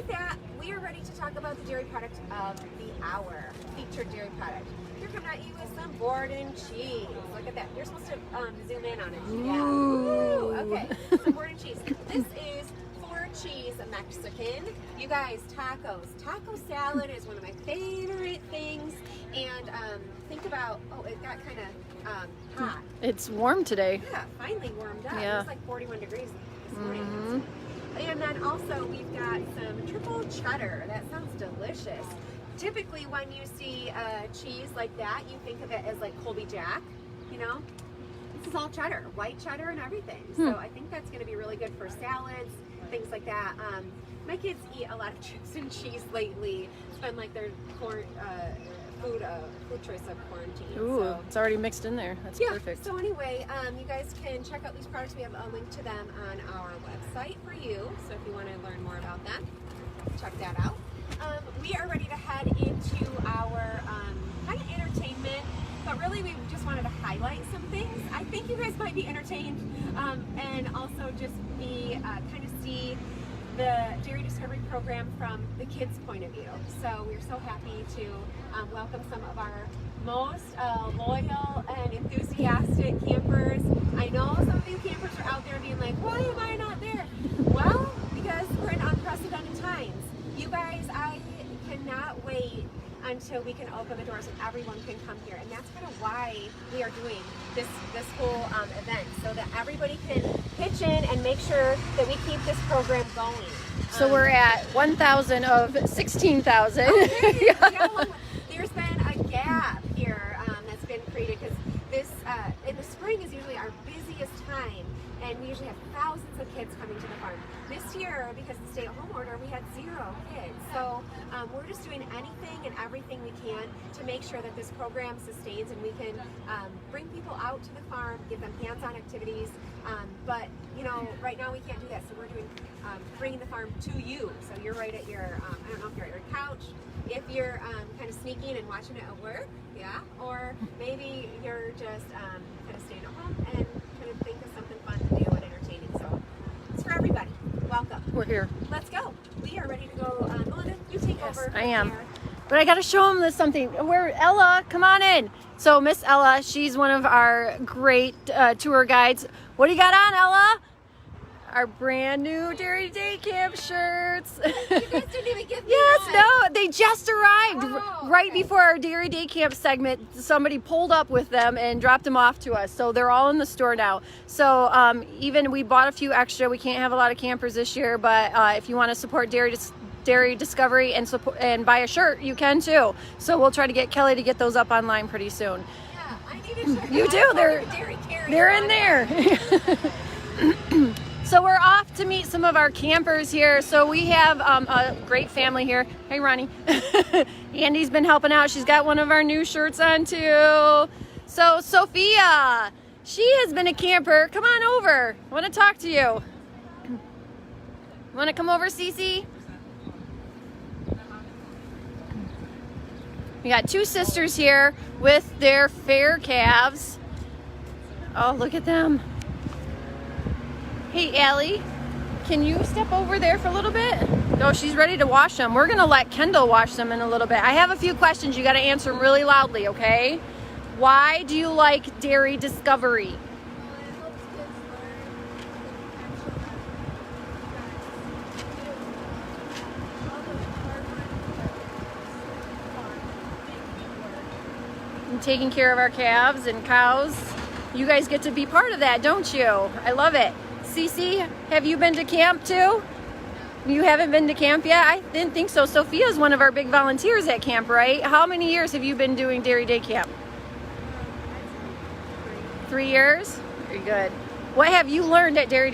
with that, we are ready to talk about the dairy product of the hour, featured dairy product. We're coming at you with some board and cheese. Look at that. You're supposed to zoom in on it. Yeah. Ooh. Okay. Some board and cheese. This is cheese Mexican. You guys, tacos. Taco salad is one of my favorite things. And think about, oh, it got kind of hot. It's warm today. Yeah, finally warmed up. Yeah. It was like 41 degrees this morning. And then also we've got some triple cheddar. That sounds delicious. Typically when you see cheese like that, you think of it as like Colby Jack, you know? This is all cheddar, white cheddar and everything. So I think that's going to be really good for salads, things like that. My kids eat a lot of chips and cheese lately. It's been like their food choice of quarantine. Ooh, so it's already mixed in there. That's perfect. So anyway, you guys can check out these products. We have a link to them on our website for you. So if you want to learn more about that, check that out. We are ready to head into our kind of entertainment, but really we just wanted to highlight some things. I think you guys might be entertained and also just be kind of see the Dairy Discovery program from the kids' point of view. So we're so happy to welcome some of our most loyal and enthusiastic campers. I know some of you campers are out there being like, why am I not there? Well, because we're in unprecedented times. You guys, I cannot wait until we can open the doors and everyone can come here. And that's kind of why we are doing this whole event, so that everybody can pitch in and make sure that we keep this program going. So we're at 1,000 of 16,000. Okay. Yeah, well, there's been a gap here that's been created because this, in the spring is usually our busiest time, and we usually have thousands of kids coming to the farm. This year, because of the stay-at-home order, we had 0 kids. So we're just doing anything and everything we can to make sure that this program sustains and we can bring people out to the farm, give them hands-on activities. But you know, right now we can't do that, so we're doing bringing the farm to you. So you're right at your, I don't know if you're at your couch, if you're kind of sneaking and watching it at work, yeah, or maybe you're just kind of staying at home and kind of think of something fun to do and entertaining. So it's for everybody. Welcome. We're here. Let's go. We are ready to go. Melinda, you take over. I am. Here. But I got to show them something. Where Ella, come on in. So Miss Ella, she's one of our great tour guides. What do you got on, Ella? Our brand new Dairy Day Camp shirts. You guys didn't even give me Yes, that. no, they just arrived right okay. before our Dairy Day Camp segment. Somebody pulled up with them and dropped them off to us. So they're all in the store now. So even we bought a few extra. We can't have a lot of campers this year, but if you want to support Dairy Discovery and buy a shirt, you can too. So we'll try to get Kelly to get those up online pretty soon. Yeah, I need to check. You do. They're in there. So we're off to meet some of our campers here. So we have a great family here. Hey, Ronnie. Andy's been helping out. She's got one of our new shirts on too. So Sophia, she has been a camper. Come on over. I want to talk to you. Want to come over, Cece? We got 2 sisters here with their fair calves. Oh, look at them. Hey, Allie, can you step over there for a little bit? No, she's ready to wash them. We're going to let Kendall wash them in a little bit. I have a few questions. You got to answer them really loudly, okay? Why do you like Dairy Discovery? And taking care of our calves and cows. You guys get to be part of that, don't you? I love it. Cece, have you been to camp too? You haven't been to camp yet? I didn't think so. Sophia's one of our big volunteers at camp, right? How many years have you been doing Dairy Day Camp? 3 years? Very good. What have you learned at Dairy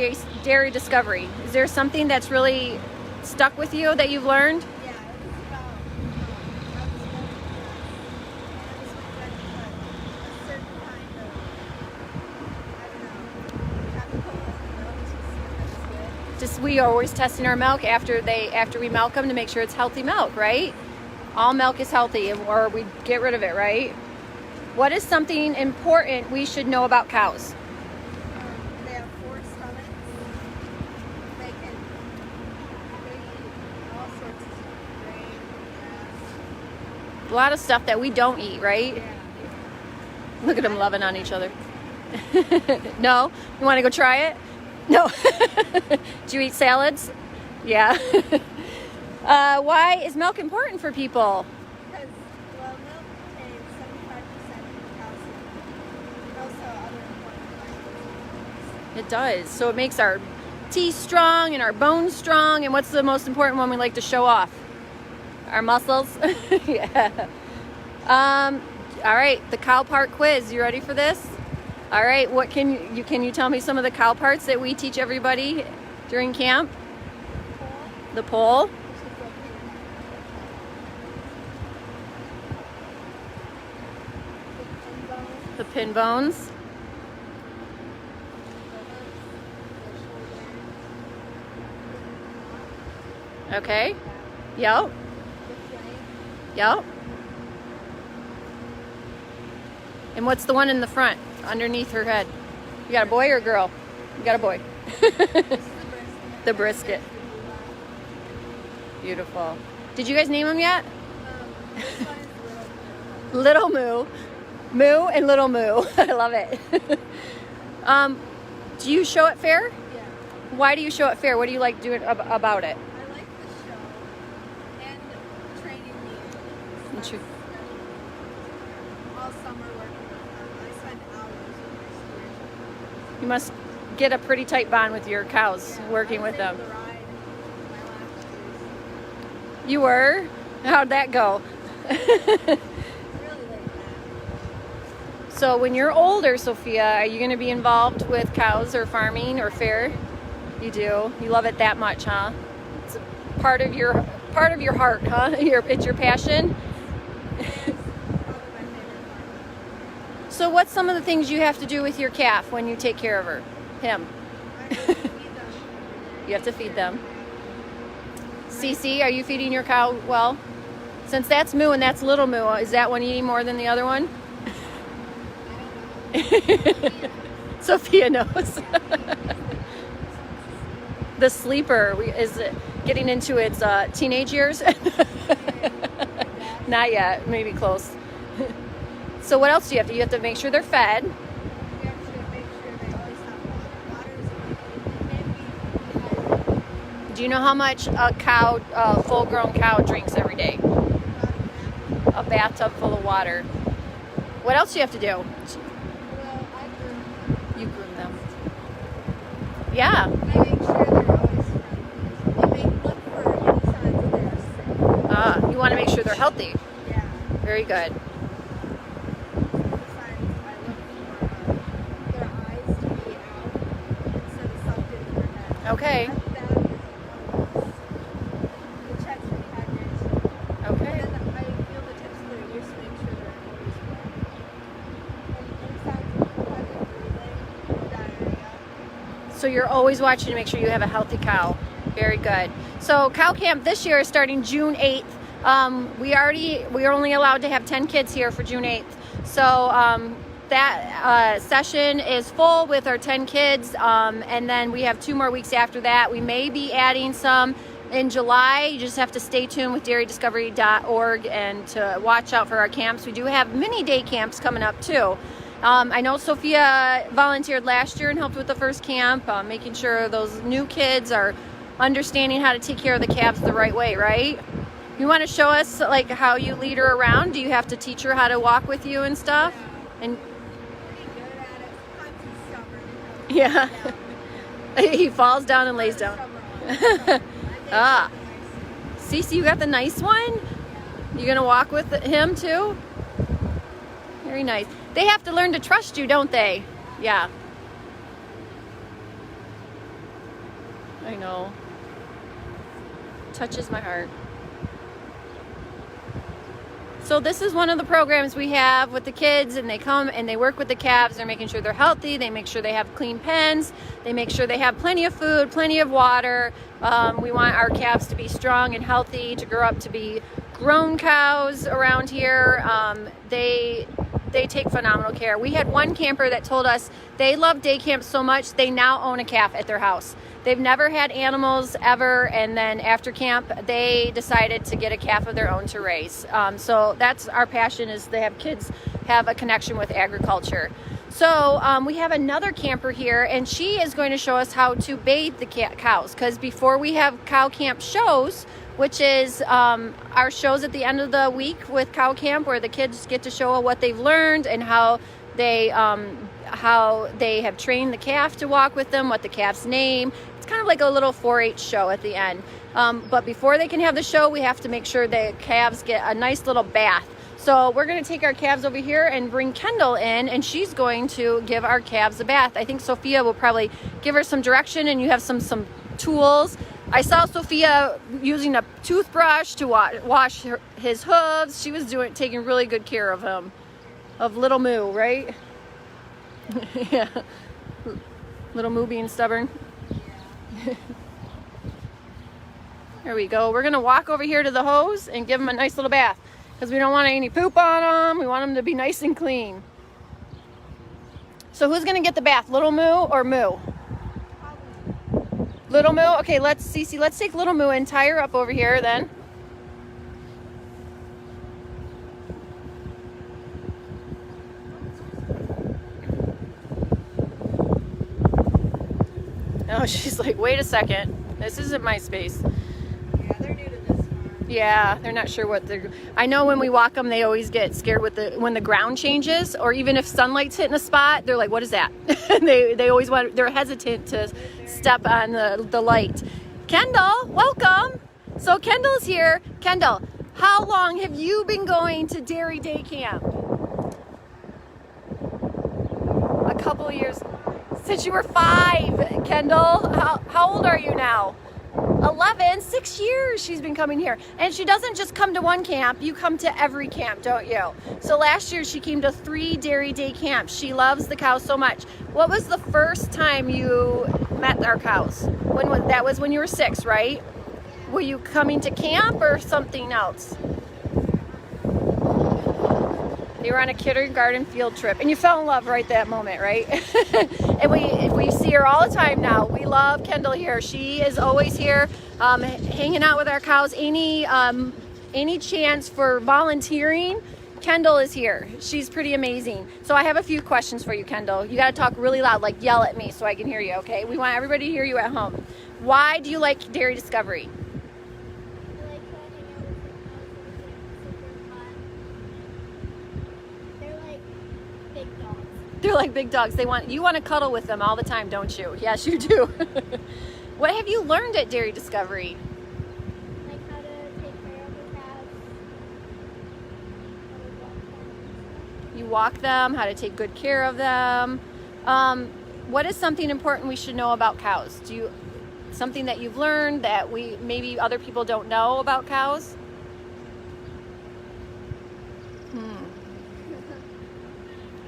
Discovery? Is there something that's really stuck with you that you've learned? Yeah, it was about a certain kind of, I don't know, Just we are always testing our milk after we milk them to make sure it's healthy milk, right? All milk is healthy, or we get rid of it, right? What is something important we should know about cows? they have 4 stomachs. They can, they eat all sorts a lot of stuff that we don't eat, right? Yeah. Look at them loving on each other. No? You want to go try it? No. Do you eat salads? Yeah. Why is milk important for people? Because, well, milk contains 75% calcium and also other important vitamins. It does. So it makes our teeth strong and our bones strong. And what's the most important one we like to show off? Our muscles. Yeah. All right, the cow part quiz. You ready for this? All right, what can you tell me some of the cow parts that we teach everybody during camp? The pole. The pin bones. Okay. Yep. Yep. And what's the one in the front, underneath her head? You got a boy or a girl? You got a boy. The brisket. Beautiful. Did you guys name them yet? This one is Little Moo. Moo and Little Moo. I love it. Do you show it fair? Yeah. Why do you show it fair? What do you like doing about it? I like the show and training me. And tr- All summer working with them. I spend hours with my steers. You must get a pretty tight bond with your cows working with them. I was able to ride my last years. You were? How'd that go? Really like that. So when you're older, Sophia, are you going to be involved with cows or farming or fair? You do. You love it that much, huh? It's a part of your heart, huh? It's your passion. It's probably my favorite part. So what's some of the things you have to do with your calf when you take care of him? I have to feed them. You have to feed them. Cece, are you feeding your cow well? Since that's Moo and that's Little Moo, is that one eating more than the other one? Sophia knows. The sleeper is getting into its teenage years. Not yet, maybe close. So what else do you have to? You have to make sure they're fed. We have to make sure they always have water. Water is Do you know how much a cow, full-grown cow, drinks every day? A bathtub full of water. What else do you have to do? Well, I groom. You groom them. Yeah. I make sure they're always friendly. They look for any signs that they're sick. You want to make sure they're healthy. Yeah. Very good. Signs I look for their eyes to be out instead of sucked into their head. Okay. That is a bonus. The checks rehydration. Okay. And then I feel the tips of their ears to make sure they're always wet. And any signs of heavy breathing, diarrhea. So you're always watching to make sure you have a healthy cow. Very good. So cow camp this year is starting June 8th. We are only allowed to have 10 kids here for June 8th. So that session is full with our 10 kids. And then we have 2 more weeks after that. We may be adding some in July. You just have to stay tuned with dairydiscovery.org and to watch out for our camps. We do have mini day camps coming up too. I know Sophia volunteered last year and helped with the first camp, making sure those new kids are understanding how to take care of the calves the right way, right? You want to show us like how you lead her around? Do you have to teach her how to walk with you and stuff? And Pretty good at it. Sometimes he's stubborn. yeah, he falls down and lays down. Ah. Ah. Cece, you got the nice one? You gonna walk with him too? Very nice. They have to learn to trust you, don't they? Yeah. I know. Touches my heart. So this is one of the programs we have with the kids, and they come and they work with the calves. They're making sure they're healthy. They make sure they have clean pens. They make sure they have plenty of food, plenty of water. We want our calves to be strong and healthy, to grow up to be grown cows around here. They they take phenomenal care. We had one camper that told us they love day camp so much they now own a calf at their house. They've never had animals ever, and then after camp they decided to get a calf of their own to raise. So that's our passion, is to have kids have a connection with agriculture. So we have another camper here, and she is going to show us how to bathe the cows, because before we have cow camp shows, which is our shows at the end of the week with cow camp, where the kids get to show what they've learned and how they have trained the calf to walk with them, what the calf's name. It's kind of like a little 4-H show at the end. But before they can have the show, we have to make sure the calves get a nice little bath. So we're going to take our calves over here and bring Kendall in, and she's going to give our calves a bath. I think Sophia will probably give her some direction, and you have some tools. I saw Sophia using a toothbrush to wash his hooves. She was taking really good care of him, of little Moo, right? Yeah, little Moo being stubborn. There we go. We're gonna walk over here to the hose and give him a nice little bath, because we don't want any poop on them. We want them to be nice and clean. So who's gonna get the bath, little Moo or Moo? Little Moo? Okay, let's take little Moo and tie her up over here then. Oh, she's like, wait a second. This isn't my space. Yeah, they're new to this farm. Yeah, they're not sure what they're... I know when we walk them, they always get scared when the ground changes, or even if sunlight's hitting a spot, they're like, what is that? they always they're hesitant to step on the light. Kendall, welcome. So Kendall's here. Kendall, how long have you been going to Dairy Day Camp? A couple of years. Since you were 5, Kendall. How old are you now? 11, 6 years she's been coming here. And she doesn't just come to one camp, you come to every camp, don't you? So last year she came to 3 Dairy Day camps. She loves the cows so much. What was the first time you met our cows? That was when you were 6, right? Were you coming to camp or something else? You were on a kindergarten field trip, and you fell in love right that moment, right? And we see her all the time now. We love Kendall here. She is always here, hanging out with our cows. Any chance for volunteering, Kendall is here. She's pretty amazing. So I have a few questions for you, Kendall. You got to talk really loud, like yell at me so I can hear you, okay? We want everybody to hear you at home. Why do you like Dairy Discovery? I like hanging out with the cows. They're like big dogs. They're like big dogs. You want to cuddle with them all the time, don't you? Yes, you do. What have you learned at Dairy Discovery? Like how to take care of the cows. You walk them, how to take good care of them. What is something important we should know about cows? Something that you've learned that maybe other people don't know about cows?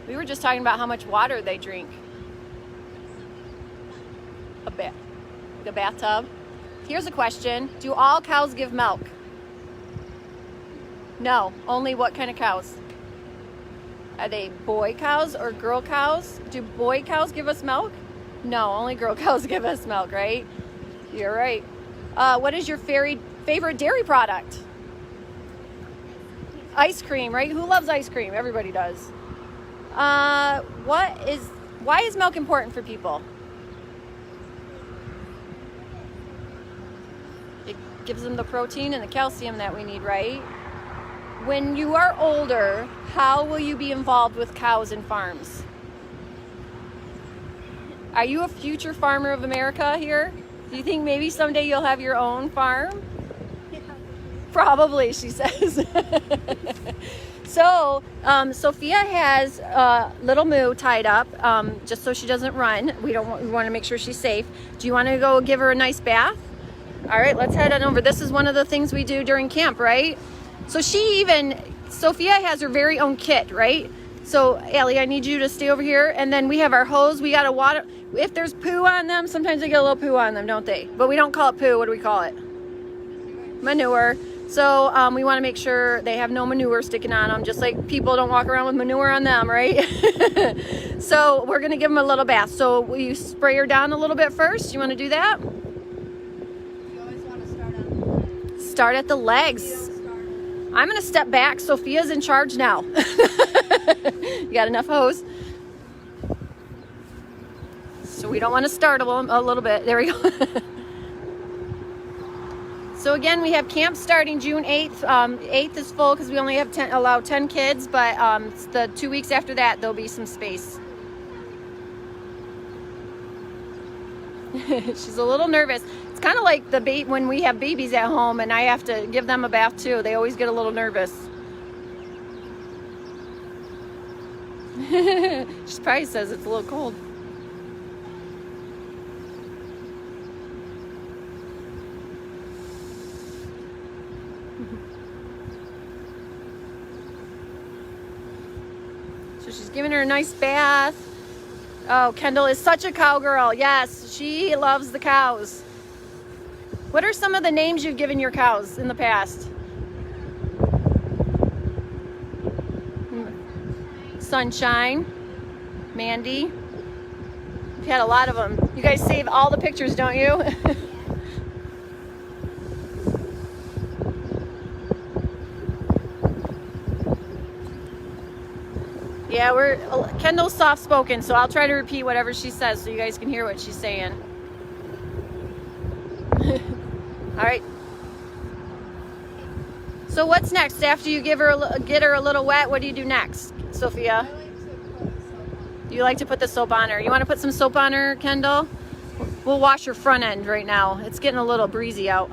We were just talking about how much water they drink. The bathtub. Here's a question. Do all cows give milk? No. Only what kind of cows? Are they boy cows or girl cows? Do boy cows give us milk? No, only girl cows give us milk, right? You're right. What is your favorite dairy product? Ice cream, right? Who loves ice cream? Everybody does. Why is milk important for people? It gives them the protein and the calcium that we need, right? When you are older, how will you be involved with cows and farms? Are you a future farmer of America here? Do you think maybe someday you'll have your own farm? Yeah. Probably, she says. So, Sophia has little Moo tied up just so she doesn't run. We want to make sure she's safe. Do you want to go give her a nice bath? All right, let's head on over. This is one of the things we do during camp, right? So Sophia has her very own kit, right? So, Allie, I need you to stay over here. And then we have our hose. We got to water. If there's poo on them, sometimes they get a little poo on them, don't they? But we don't call it poo. What do we call it? Manure. So we want to make sure they have no manure sticking on them, just like people don't walk around with manure on them, right? So we're going to give them a little bath. So will you spray her down a little bit first? You want to do that? You always want to start on the legs. Start at the You legs. don't start I'm going to step back. Sophia's in charge now. You got enough hose? So we don't want to startle them a little bit. There we go. So again, we have camp starting June 8th. 8th is full because we only have allow 10 kids, but the 2 weeks after that, there'll be some space. She's a little nervous. It's kind of like when we have babies at home and I have to give them a bath too. They always get a little nervous. She probably says it's a little cold. So she's giving her a nice bath. Oh, Kendall is such a cowgirl. Yes, she loves the cows. What are some of the names you've given your cows in the past? Sunshine, Mandy. We've had a lot of them. You guys save all the pictures, don't you? Yeah, Kendall's soft-spoken, so I'll try to repeat whatever she says so you guys can hear what she's saying. All right. So what's next? After you get her a little wet, what do you do next, Sophia? You like to put the soap on her. You want to put some soap on her, Kendall? We'll wash her front end right now. It's getting a little breezy out.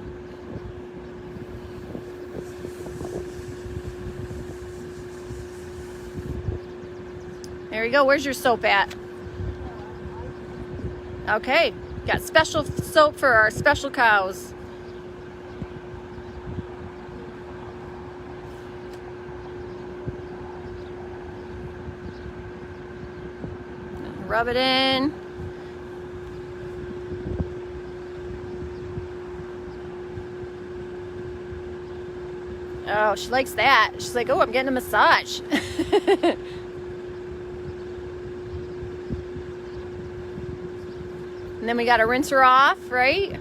There you go. Where's your soap at? Okay. Got special soap for our special cows. Rub it in. Oh, she likes that. She's like, oh, I'm getting a massage. And then we got to rinse her off, right?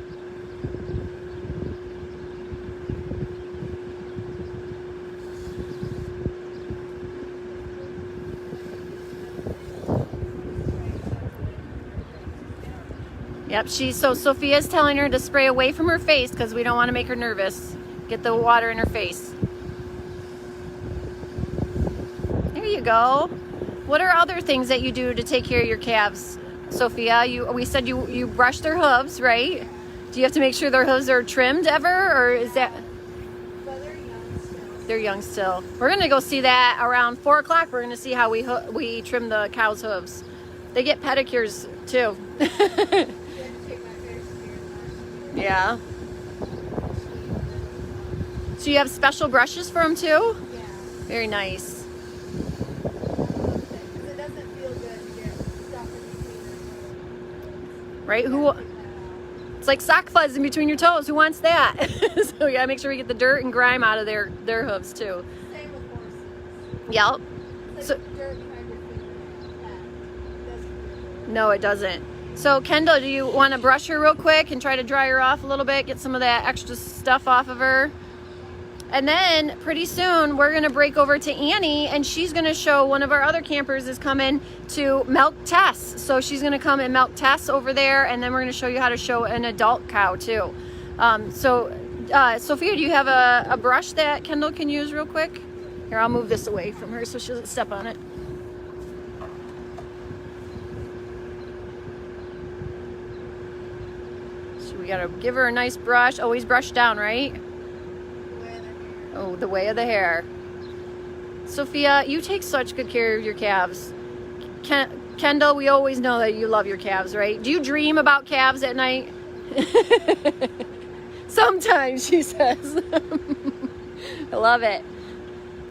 Yep, so Sophia's telling her to spray away from her face because we don't want to make her nervous. Get the water in her face. There you go. What are other things that you do to take care of your calves, Sophia? We said you brush their hooves, right? Do you have to make sure their hooves are trimmed ever, or is that? Well, they're young still. They're young still. We're gonna go see that around 4 o'clock. We're gonna see how we trim the cow's hooves. They get pedicures too. Yeah. So you have special brushes for them too? Yeah. Very nice. Because it doesn't feel good to get stuff in between their toes. Right? Gotta Who? take that out. It's like sock fuzz in between your toes. Who wants that? So you gotta make sure we get the dirt and grime out of their hooves too. Same with horses. Yep. It's So- like dirt behind your feet. That doesn't feel good. No, it doesn't. So Kendall, do you want to brush her real quick and try to dry her off a little bit, get some of that extra stuff off of her? And then pretty soon we're going to break over to Annie, and she's going to show one of our other campers is coming to milk Tess. So she's going to come and milk Tess over there, and then we're going to show you how to show an adult cow too. Sophia, do you have a brush that Kendall can use real quick? Here, I'll move this away from her so she doesn't step on it. So we got to give her a nice brush. Always brush down, right? Oh, the way of the hair. Sophia, you take such good care of your calves. Kendall, we always know that you love your calves, right? Do you dream about calves at night? Sometimes, she says. I love it.